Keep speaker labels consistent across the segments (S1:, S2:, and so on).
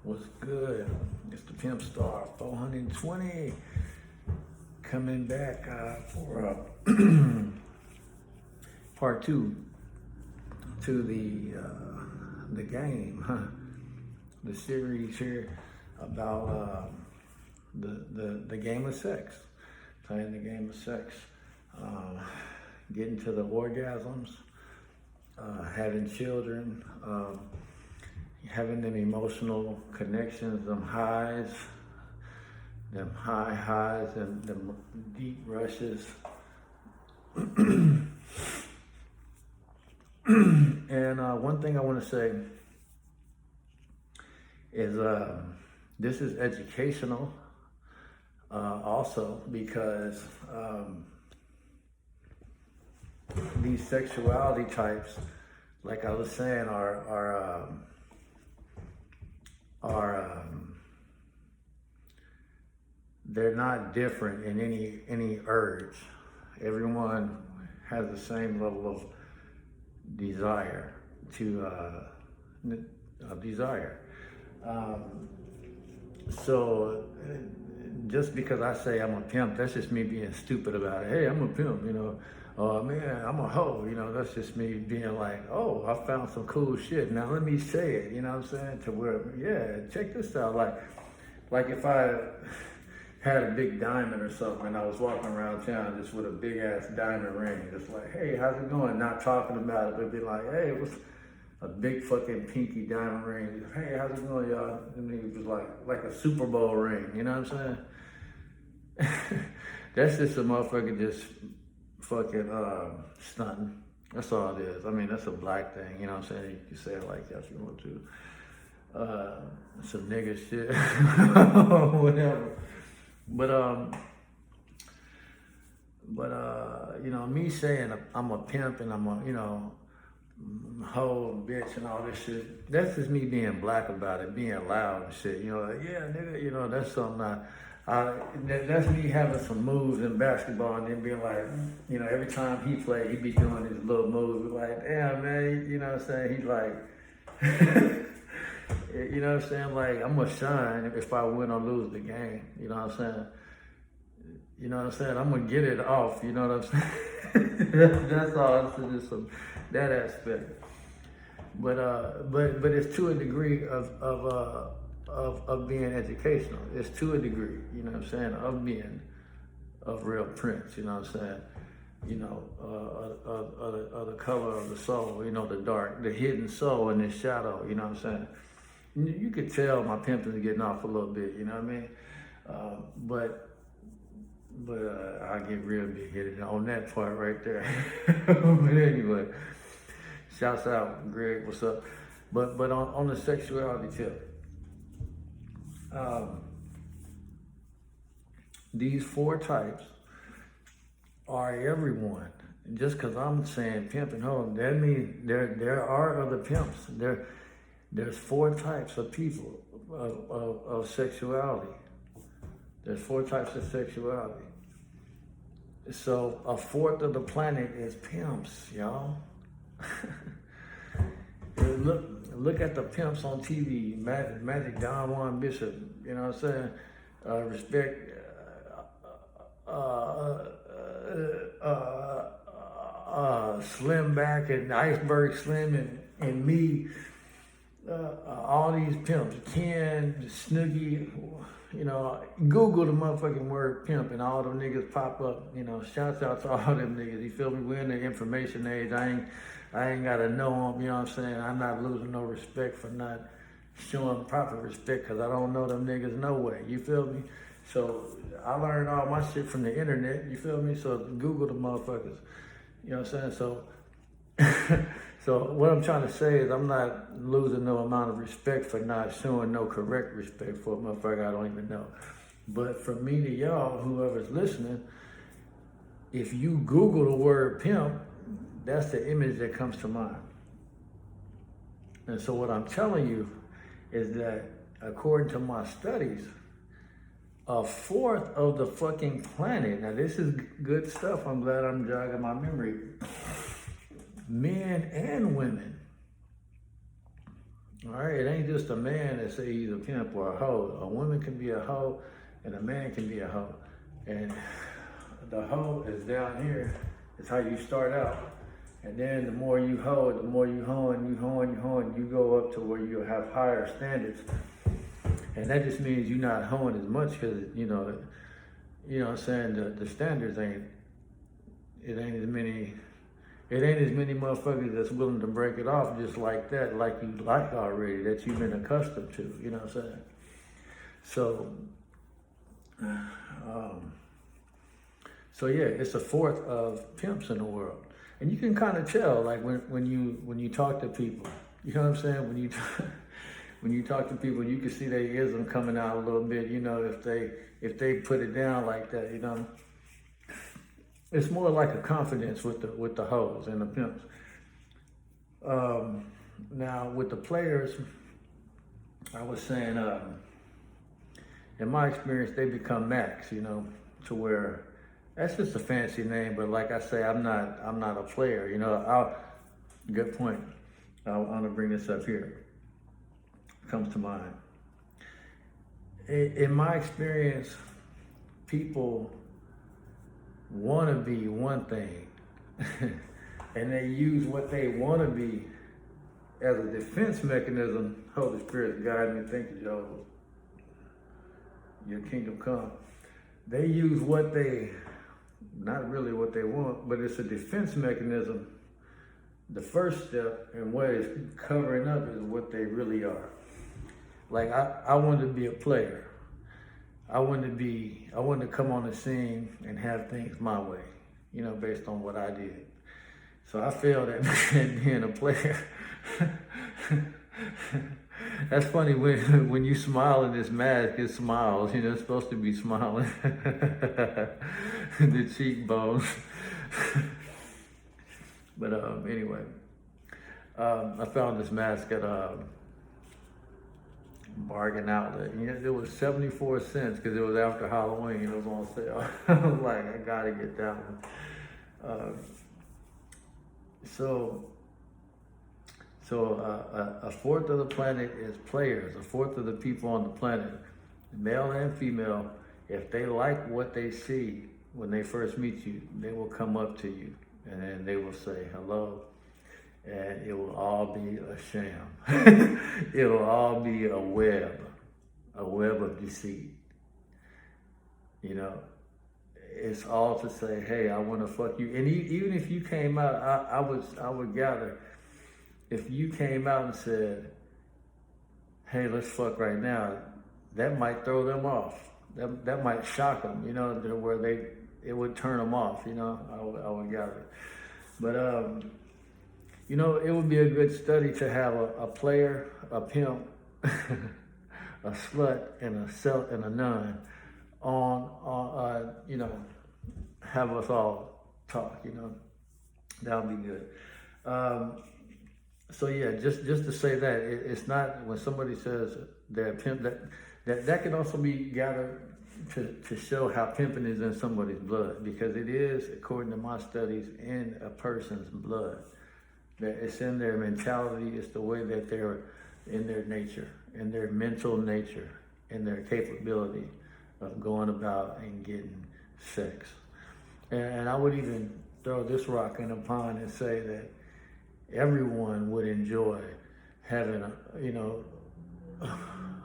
S1: What's good? It's the Pimp Star 420 coming back for part two to the game, the series here about the game of sex, playing the game of sex, getting to the orgasms, having children. Having them emotional connections, them highs, them high highs, and them deep rushes. And one thing I want to say is this is educational also because these sexuality types, like I was saying, are they're not different in any urge. Everyone has the same level of desire to desire. So just because I say I'm a pimp, that's just me being stupid about it. Hey, I'm a pimp, you know. Oh man, I'm a hoe, you know. That's just me being like, oh, I found some cool shit. Now let me say it, you know what I'm saying? To where, yeah, check this out. Like if I had a big diamond or something and I was walking around town just with a big ass diamond ring, just like, hey, how's it going? Not talking about it, but be like, hey, it was a big fucking pinky diamond ring. Hey, how's it going, y'all? And it was like a Super Bowl ring, you know what I'm saying? That's just a motherfucker just fucking stunting. That's all it is. I mean, that's a black thing, you know what I'm saying? You can say it like that if you want to. Some nigga shit, whatever. But you know, me saying I'm a pimp and I'm a, you know, hoe, bitch and all this shit, that's just me being black about it, being loud and shit, you know, like, yeah, nigga, you know, that's something that's me having some moves in basketball and then being like, you know, every time he played, he'd be doing his little moves, like, damn, man, you know what I'm saying? He's like, you know what I'm saying? Like, I'm gonna shine if I win or lose the game, you know what I'm saying? You know what I'm saying? I'm gonna get it off, you know what I'm saying? That's all, it's just some, that aspect. But it's to a degree of being educational. It's to a degree, you know what I'm saying, of being of real prince, you know what I'm saying? You know, of the color of the soul, you know, the dark, the hidden soul in the shadow, you know what I'm saying? You could tell my pimping is getting off a little bit, you know what I mean? But I get real big headed on that part right there. But anyway, shouts out, Greg, what's up? But on the sexuality tip, these four types are everyone. Just because I'm saying pimp and hoe, that means there are other pimps. There's four types of people of sexuality. There's four types of sexuality. So a fourth of the planet is pimps, y'all. Look at the pimps on TV, Magic Don Juan Bishop, you know what I'm saying? Respect Slim Back and Iceberg Slim and me, all these pimps, Ken, Snoogie, you know, Google the motherfucking word pimp and all them niggas pop up, you know, shouts out to all them niggas, you feel me? We're in the information age, I ain't gotta know them, you know what I'm saying? I'm not losing no respect for not showing proper respect because I don't know them niggas no way, you feel me? So I learned all my shit from the internet, you feel me? So Google the motherfuckers, you know what I'm saying? So, so what I'm trying to say is I'm not losing no amount of respect for not showing no correct respect for a motherfucker I don't even know. But from me to y'all, whoever's listening, if you Google the word pimp, that's the image that comes to mind. And so what I'm telling you is that according to my studies, a fourth of the fucking planet, now this is good stuff, I'm glad I'm jogging my memory, men and women All right, it ain't just a man that say he's a pimp or a hoe. A woman can be a hoe, and a man can be a hoe. And the hoe is down here. It's how you start out. And then the more you hoe, the more you hoeing, you go up to where you have higher standards. And that just means you're not hoeing as much because, what I'm saying, the standards it ain't as many motherfuckers that's willing to break it off just like that, like you like already, that you've been accustomed to, you know what I'm saying? So, so yeah, it's a fourth of pimps in the world. And you can kind of tell, like when you talk to people, you know what I'm saying? When you talk to people, you can see their ism coming out a little bit, if they put it down like that, It's more like a confidence with the hoes and the pimps. Now with the players, I was saying, in my experience, they become max, to where that's just a fancy name. But like I say, I'm not a player, good point. I want to bring this up here. Comes to mind. In my experience, people want to be one thing and they use what they want to be as a defense mechanism. Holy Spirit guide me. Thank you, Jehovah. Your kingdom come. They use not really what they want, but it's a defense mechanism. The first step and what is covering up is what they really are. Like I wanted to be a player. I wanted to come on the scene and have things my way, based on what I did. So I failed at being a player. That's funny when you smile in this mask, it smiles. It's supposed to be smiling. The cheekbones. But anyway, I found this mask at bargain outlet. It was 74 cents because it was after Halloween. It was on sale. I was like, I gotta get that one. So a fourth of the planet is players. A fourth of the people on the planet, male and female, if they like what they see when they first meet you, they will come up to you and then they will say hello. And it will all be a sham. It'll all be a web of deceit. It's all to say, hey, I want to fuck you. And even if you came out, I would gather, if you came out and said, hey, let's fuck right now, that might throw them off. That might shock them, where it would turn them off, I would gather. But, it would be a good study to have a player, a pimp, a slut, and a nun on have us all talk, that would be good. So yeah, just to say that it's not when somebody says they're a pimp, that can also be gathered to show how pimping is in somebody's blood, because it is, according to my studies, in a person's blood. That it's in their mentality, it's the way that they're in their nature, in their mental nature, in their capability of going about and getting sex. And I would even throw this rock in the pond and say that everyone would enjoy having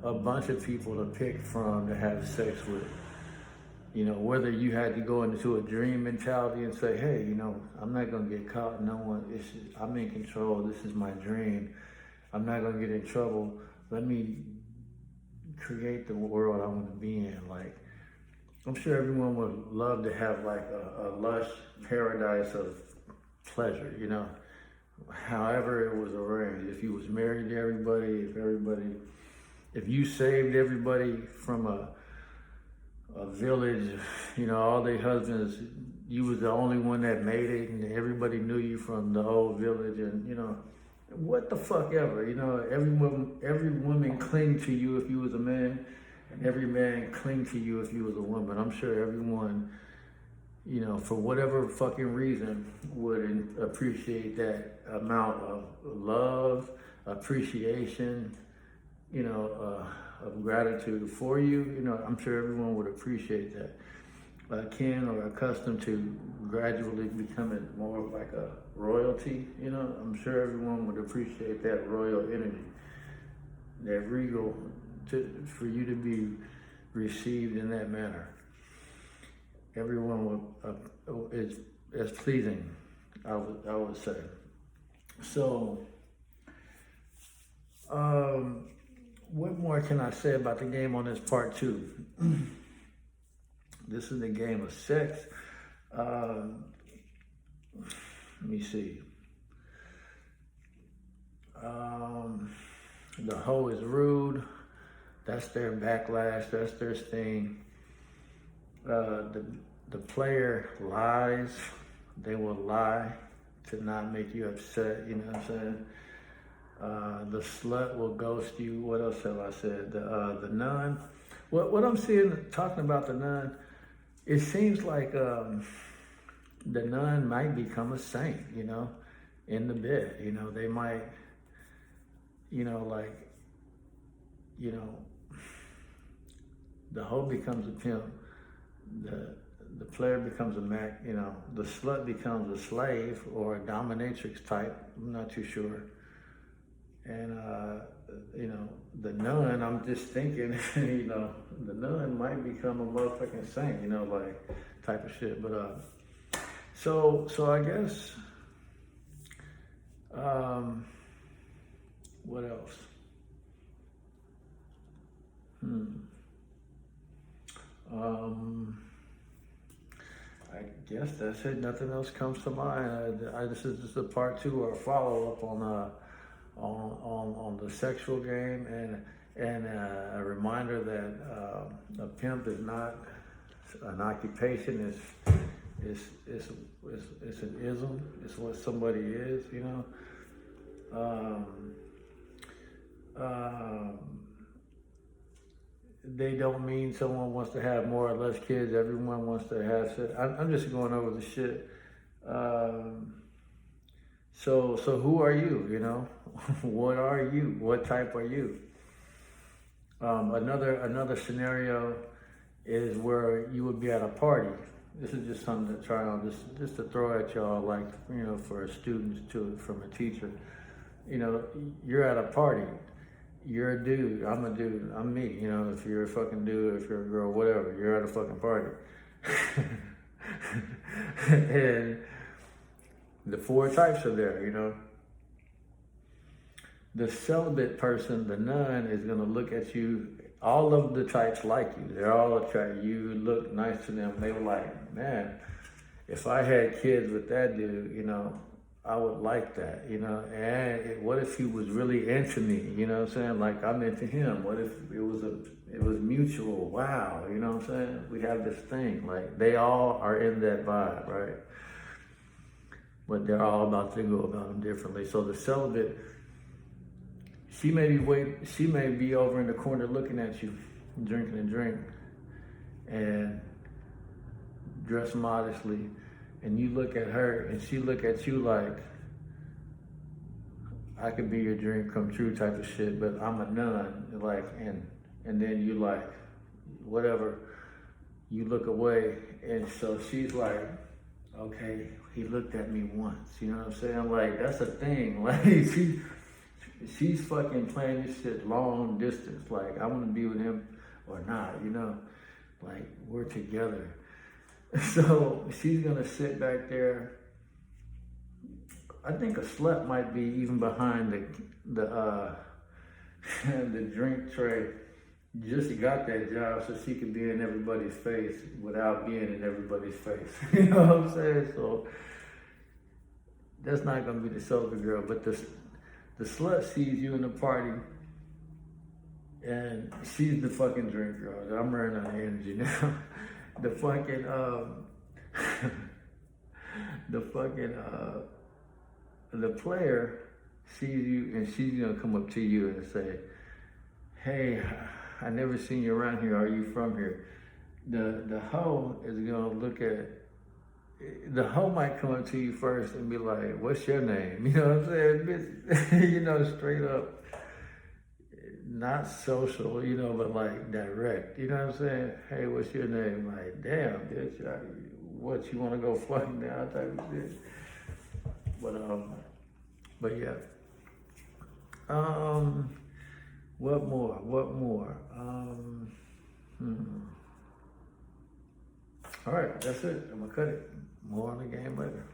S1: a bunch of people to pick from to have sex with. Whether you had to go into a dream mentality and say, hey, I'm not going to get caught. No one, I'm in control. This is my dream. I'm not going to get in trouble. Let me create the world I want to be in. Like, I'm sure everyone would love to have like a lush paradise of pleasure, however it was arranged. If you was married to everybody, if you saved everybody from a village, all their husbands, you was the only one that made it, and everybody knew you from the old village, and what the fuck ever, every woman cling to you if you was a man, and every man cling to you if you was a woman. I'm sure everyone, for whatever fucking reason, would appreciate that amount of love, appreciation, of gratitude for you. I'm sure everyone would appreciate that. Kin or accustomed to gradually becoming more like a royalty, I'm sure everyone would appreciate that royal energy, that regal, for you to be received in that manner. Everyone is pleasing, I would say. So, what more can I say about the game on this part 2? This is the game of sex. Let me see. The hoe is rude. That's their backlash. That's their sting. The player lies. They will lie to not make you upset. You know what I'm saying? The slut will ghost you. What else have I said? The nun. What I'm seeing, talking about the nun, it seems like the nun might become a saint, in the bed. They might, the hoe becomes a pimp, the player becomes a Mac, the slut becomes a slave or a dominatrix type, I'm not too sure. And, the nun, I'm just thinking, the nun might become a motherfucking saint, type of shit. But, so I guess, what else? I guess that's it. Nothing else comes to mind. This is just a part 2 or a follow up on the sexual game, and a reminder that a pimp is not an occupation. It's an ism. It's what somebody is. They don't mean someone wants to have more or less kids. Everyone wants to have shit. I'm just going over the shit. So who are you? What are you? What type are you? Another scenario is where you would be at a party. This is just something to try on, just to throw at y'all, for students from a teacher. You're at a party. You're a dude. I'm a dude. I'm me. If you're a fucking dude, if you're a girl, whatever, you're at a fucking party. And the 4 types are there, The celibate person, the nun, is going to look at you. All of the types like you. They're all attracted. You look nice to them. They were like, man, if I had kids with that dude, I would like that, and what if he was really into me, you know what I'm saying? Like I'm into him. What if it was mutual? Wow, you know what I'm saying? We have this thing, like they all are in that vibe, right? But they're all about to go about them differently. So the celibate, she may be over in the corner looking at you, drinking a drink, and dressed modestly. And you look at her and she look at you like, I could be your dream come true type of shit, but I'm a nun, and then you like, whatever, you look away, and so she's like, okay, he looked at me once, you know what I'm saying? Like, that's a thing, like, she's fucking playing this shit long distance, like, I want to be with him or not, like, we're together. So she's gonna sit back there. I think a slut might be even behind the the drink tray. Just got that job so she could be in everybody's face without being in everybody's face. You know what I'm saying? So that's not gonna be the celibate girl, but the slut sees you in the party, and she's the fucking drink girl. I'm running out of energy now. The player sees you and she's gonna come up to you and say, hey, I never seen you around here. Are you from here? The hoe is gonna look at the hoe might come up to you first and be like, "What's your name?" You know what I'm saying? Bitch, you know, straight up, not social, you know, but like direct. You know what I'm saying? Hey, what's your name? Like, damn, bitch, what you want to go fucking down type of shit. But yeah. What more? What more? All right, that's it. I'm gonna cut it. More on the game later.